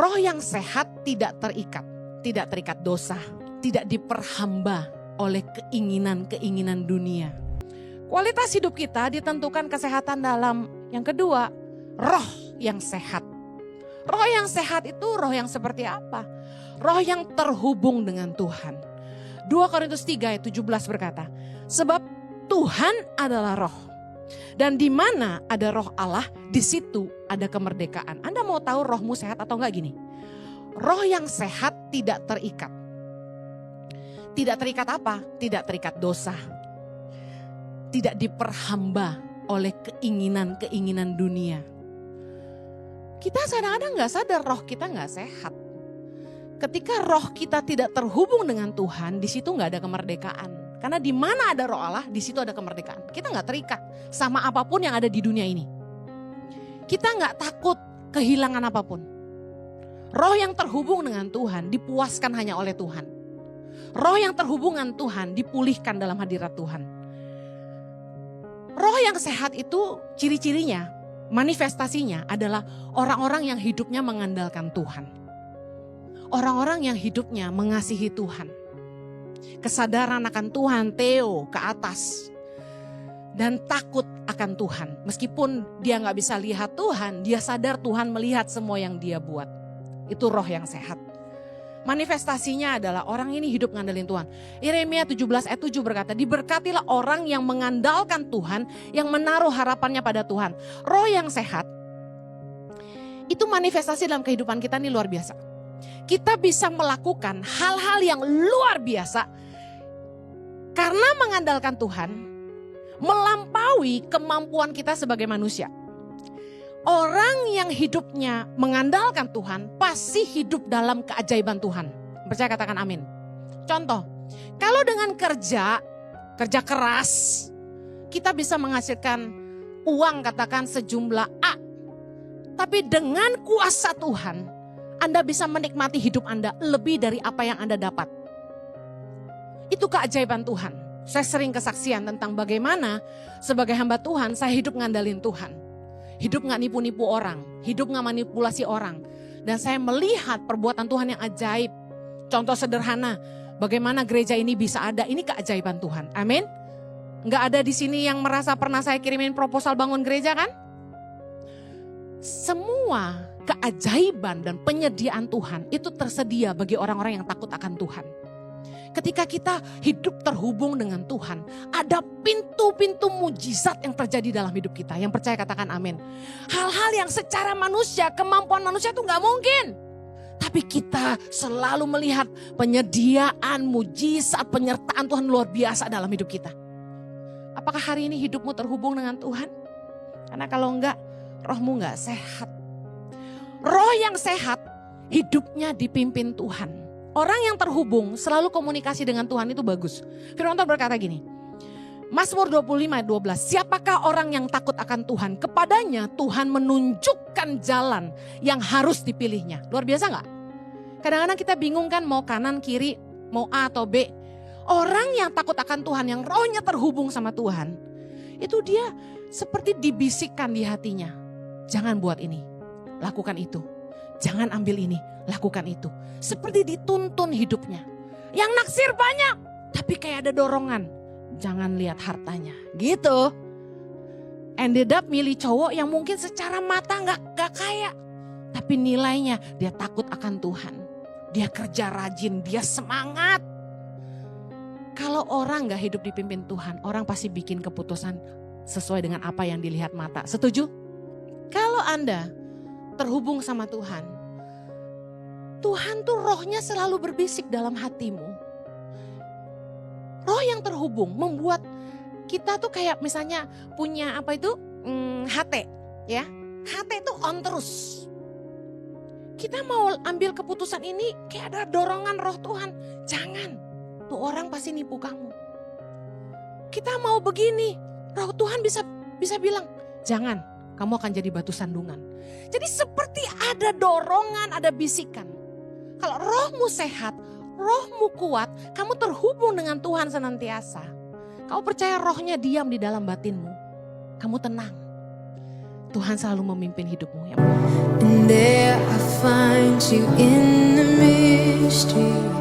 Roh yang sehat tidak terikat dosa, tidak diperhamba oleh keinginan-keinginan dunia. Kualitas hidup kita ditentukan kesehatan dalam. Yang kedua, roh yang sehat. Roh yang sehat itu roh yang seperti apa? Roh yang terhubung dengan Tuhan. 2 Korintus 3 ayat 17 berkata, sebab Tuhan adalah roh. Dan di mana ada roh Allah, di situ ada kemerdekaan. Anda mau tahu rohmu sehat atau enggak gini? Roh yang sehat tidak terikat. Tidak terikat apa? Tidak terikat dosa. Tidak diperhamba oleh keinginan-keinginan dunia. Kita kadang-kadang gak sadar roh kita gak sehat. Ketika roh kita tidak terhubung dengan Tuhan, di situ gak ada kemerdekaan. Karena di mana ada roh Allah, di situ ada kemerdekaan. Kita gak terikat sama apapun yang ada di dunia ini. Kita gak takut kehilangan apapun. Roh yang terhubung dengan Tuhan dipuaskan hanya oleh Tuhan. Roh yang terhubung dengan Tuhan dipulihkan dalam hadirat Tuhan. Roh yang sehat itu ciri-cirinya, manifestasinya adalah orang-orang yang hidupnya mengandalkan Tuhan. Orang-orang yang hidupnya mengasihi Tuhan. Kesadaran akan Tuhan, Theo ke atas. Dan takut akan Tuhan. Meskipun dia gak bisa lihat Tuhan, dia sadar Tuhan melihat semua yang dia buat. Itu roh yang sehat. Manifestasinya adalah orang ini hidup ngandelin Tuhan. Yeremia 17 ayat 7 berkata, diberkatilah orang yang mengandalkan Tuhan, yang menaruh harapannya pada Tuhan. Roh yang sehat, itu manifestasi dalam kehidupan kita ini luar biasa. Kita bisa melakukan hal-hal yang luar biasa karena mengandalkan Tuhan, melampaui kemampuan kita sebagai manusia. Orang yang hidupnya mengandalkan Tuhan pasti hidup dalam keajaiban Tuhan. Percaya katakan amin. Contoh, kalau dengan kerja keras, kita bisa menghasilkan uang katakan sejumlah A. Tapi dengan kuasa Tuhan, Anda bisa menikmati hidup Anda lebih dari apa yang Anda dapat. Itu keajaiban Tuhan. Saya sering kesaksian tentang bagaimana sebagai hamba Tuhan saya hidup ngandalin Tuhan. Hidup gak nipu-nipu orang, hidup gak manipulasi orang. Dan saya melihat perbuatan Tuhan yang ajaib. Contoh sederhana, bagaimana gereja ini bisa ada, ini keajaiban Tuhan. Amin. Gak ada di sini yang merasa pernah saya kirimin proposal bangun gereja kan? Semua keajaiban dan penyediaan Tuhan itu tersedia bagi orang-orang yang takut akan Tuhan. Ketika kita hidup terhubung dengan Tuhan, ada pintu-pintu mujizat yang terjadi dalam hidup kita. Yang percaya katakan amin. Hal-hal yang secara manusia, kemampuan manusia itu gak mungkin. Tapi kita selalu melihat penyediaan, mujizat, penyertaan Tuhan luar biasa dalam hidup kita. Apakah hari ini hidupmu terhubung dengan Tuhan? Karena kalau enggak, rohmu enggak sehat. Roh yang sehat, hidupnya dipimpin Tuhan. Orang yang terhubung selalu komunikasi dengan Tuhan itu bagus. Firman Tuhan berkata gini, Mazmur 25 ayat 12, siapakah orang yang takut akan Tuhan? Kepadanya Tuhan menunjukkan jalan yang harus dipilihnya. Luar biasa gak? Kadang-kadang kita bingung kan mau kanan, kiri, mau A atau B. Orang yang takut akan Tuhan, yang rohnya terhubung sama Tuhan, itu dia seperti dibisikkan di hatinya. Jangan buat ini, lakukan itu. Jangan ambil ini, lakukan itu. Seperti dituntun hidupnya. Yang naksir banyak, tapi kayak ada dorongan. Jangan lihat hartanya, gitu. Ended up milih cowok yang mungkin secara mata gak kaya. Tapi nilainya dia takut akan Tuhan. Dia kerja rajin, dia semangat. Kalau orang gak hidup dipimpin Tuhan, orang pasti bikin keputusan sesuai dengan apa yang dilihat mata. Setuju? Kalau Anda terhubung sama Tuhan, Tuhan tuh rohnya selalu berbisik dalam hatimu. Roh yang terhubung membuat kita tuh kayak misalnya punya apa itu HT ya. HT itu on terus. Kita mau ambil keputusan ini kayak ada dorongan roh Tuhan. Jangan, tuh orang pasti nipu kamu. Kita mau begini, roh Tuhan bisa bilang, jangan, kamu akan jadi batu sandungan. Jadi seperti ada dorongan, ada bisikan. Kalau rohmu sehat, rohmu kuat, kamu terhubung dengan Tuhan senantiasa. Kamu percaya rohnya diam di dalam batinmu. Kamu tenang. Tuhan selalu memimpin hidupmu. And there I find you in the mystery.